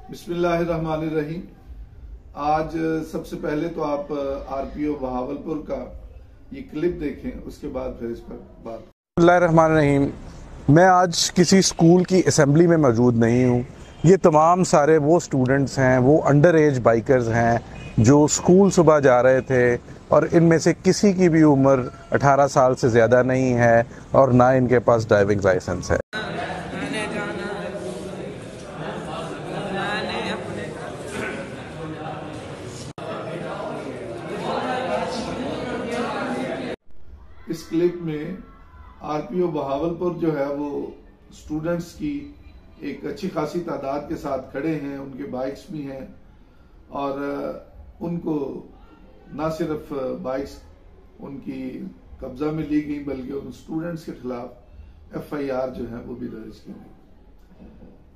बिस्मिल्लाहिर्रहमानिर्रहीम। आज सबसे पहले तो आप आरपीओ बहावलपुर का ये क्लिप देखें, उसके बाद फिर इस पर बात। बिस्मिल्लाहिर्रहमानिर्रहीम। मैं आज किसी स्कूल की असेंबली में मौजूद नहीं हूँ। ये तमाम सारे वो स्टूडेंट्स हैं, वो अंडर एज बाइकर्स हैं जो स्कूल सुबह जा रहे थे और इनमें से किसी की भी उम्र 18 साल से ज़्यादा नहीं है और ना इनके पास ड्राइविंग लाइसेंस है। इस क्लिप में आरपीओ बहावलपुर जो है वो स्टूडेंट्स की एक अच्छी खासी तादाद के साथ खड़े हैं, उनके बाइक्स भी हैं और उनको ना सिर्फ बाइक्स उनकी कब्जा में ली गई बल्कि उन स्टूडेंट्स के खिलाफ एफआईआर जो है वो भी दर्ज की गई।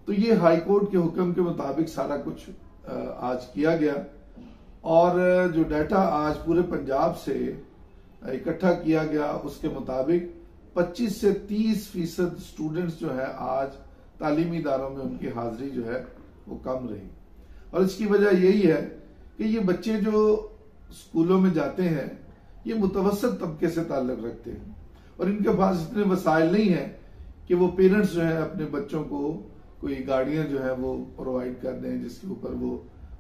तो ये हाई कोर्ट के हुक्म के मुताबिक सारा कुछ आज किया गया और जो डाटा आज पूरे पंजाब से इकट्ठा किया गया उसके मुताबिक 25 से 30% स्टूडेंट्स जो है आज तालीमी इदारों में उनकी हाजिरी जो है वो कम रही और इसकी वजह यही है कि ये बच्चे जो स्कूलों में जाते हैं ये मुतवसत तबके से ताल्लुक रखते हैं और इनके पास इतने वसाइल नहीं है कि वो पेरेंट्स जो है अपने बच्चों को कोई गाड़ियां जो है वो प्रोवाइड कर दें जिसके ऊपर वो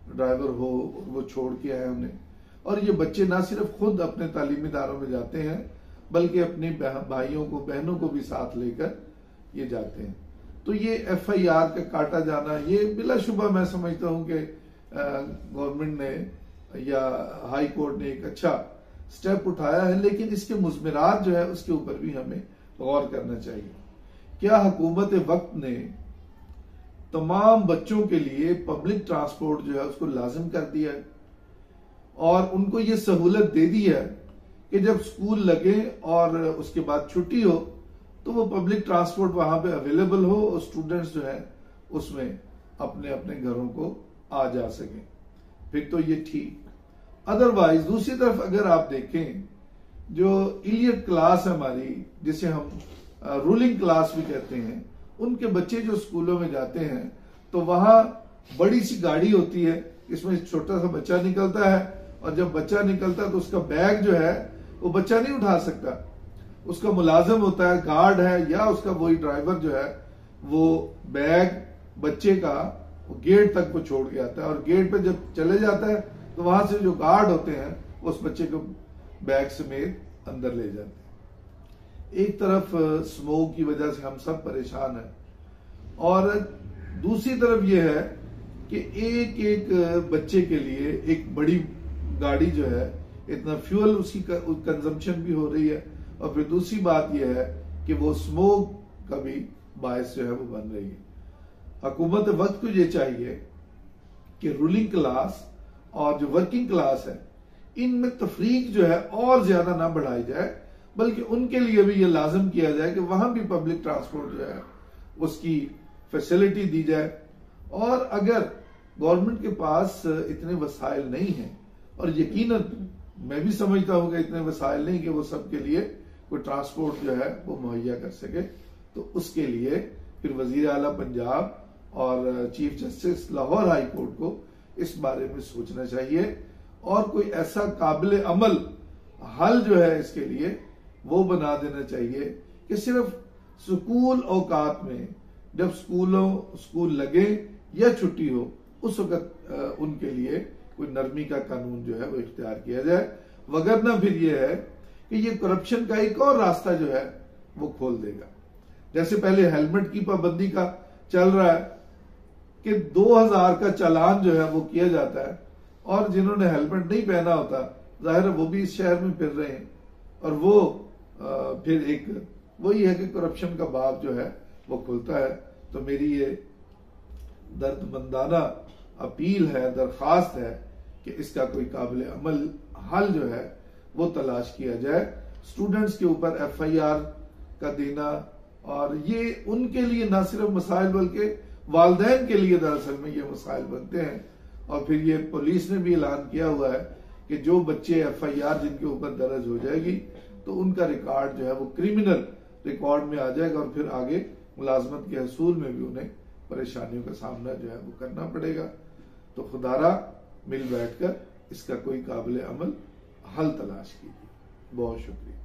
ड्राइवर हो और वो छोड़ के आए उन्हें। और ये बच्चे ना सिर्फ खुद अपने तालीमी इदारों में जाते हैं बल्कि अपने भाइयों को बहनों को भी साथ लेकर ये जाते हैं। तो ये एफआईआर का काटा जाना ये बिलाशुबा मैं समझता हूं कि गवर्नमेंट ने या हाई कोर्ट ने एक अच्छा स्टेप उठाया है, लेकिन इसके मुज़मिरात जो है उसके ऊपर भी हमें गौर करना चाहिए। क्या हुकूमत वक्त ने तमाम बच्चों के लिए पब्लिक ट्रांसपोर्ट जो है उसको लाजिम कर दिया है और उनको ये सहूलत दे दी है कि जब स्कूल लगे और उसके बाद छुट्टी हो तो वो पब्लिक ट्रांसपोर्ट वहां पे अवेलेबल हो और स्टूडेंट्स जो है उसमें अपने अपने घरों को आ जा सकें, फिर तो ये ठीक। अदरवाइज दूसरी तरफ अगर आप देखें जो इलियट क्लास है हमारी, जिसे हम रूलिंग क्लास भी कहते हैं, उनके बच्चे जो स्कूलों में जाते हैं तो वहां बड़ी सी गाड़ी होती है, इसमें छोटा सा बच्चा निकलता है और जब बच्चा निकलता है तो उसका बैग जो है वो बच्चा नहीं उठा सकता, उसका मुलाजिम होता है, गार्ड है या उसका वही ड्राइवर जो है वो बैग बच्चे का वो गेट तक वो छोड़ के आता है और गेट पे जब चले जाता है तो वहां से जो गार्ड होते हैं उस बच्चे को बैग समेत अंदर ले जाते हैं। एक तरफ स्मोक की वजह से हम सब परेशान हैं और दूसरी तरफ यह है कि एक एक बच्चे के लिए एक बड़ी गाड़ी जो है इतना फ्यूल उसकी कंजम्पशन भी हो रही है और फिर दूसरी बात यह है कि वो स्मोक का भी बायस जो है वो बन रही है। हुकूमत वक्त को ये चाहिए कि रूलिंग क्लास और जो वर्किंग क्लास है इनमें तफरीक जो है और ज्यादा ना बढ़ाई जाए बल्कि उनके लिए भी ये लाजिम किया जाए कि वहां भी पब्लिक ट्रांसपोर्ट जो है उसकी फैसिलिटी दी जाए। और अगर गवर्नमेंट के पास इतने वसाइल नहीं है और यकीनन मैं भी समझता हूं कि इतने वसाइल नहीं कि वो सबके लिए कोई ट्रांसपोर्ट जो है वो मुहैया कर सके, तो उसके लिए फिर वजीर आला पंजाब और chief justice Lahore high court को इस बारे में सोचना चाहिए और कोई ऐसा काबिल अमल हल जो है इसके लिए वो बना देना चाहिए कि सिर्फ स्कूल औकात में जब स्कूल लगे या छुट्टी हो उस वक्त उनके लिए कोई नरमी का कानून जो है वो इख्तियार किया जाए, वगरना फिर ये है कि ये करप्शन का एक और रास्ता जो है वो खोल देगा। जैसे पहले हेलमेट की पाबंदी का चल रहा है कि 2000 का चालान जो है वो किया जाता है और जिन्होंने हेलमेट नहीं पहना होता जाहिर है वो भी इस शहर में फिर रहे हैं और वो फिर एक वही है कि करप्शन का बाब जो है वो खुलता है। तो मेरी ये दर्दमंदाना अपील है, दरखास्त है कि इसका कोई काबिल अमल हल जो है वो तलाश किया जाए। स्टूडेंट्स के ऊपर एफआईआर का देना और ये उनके लिए ना सिर्फ मसाइल बल्कि वालदैन के लिए दरअसल में ये मसाइल बनते हैं। और फिर ये पुलिस ने भी ऐलान किया हुआ है कि जो बच्चे एफआईआर जिनके ऊपर दर्ज हो जाएगी तो उनका रिकॉर्ड जो है वो क्रिमिनल रिकॉर्ड में आ जाएगा और फिर आगे मुलाजमत के हसूल में भी उन्हें परेशानियों का सामना जो है वो करना पड़ेगा। तो खुदारा मिल बैठकर इसका कोई काबिल अमल हल तलाश कीजिए। बहुत शुक्रिया।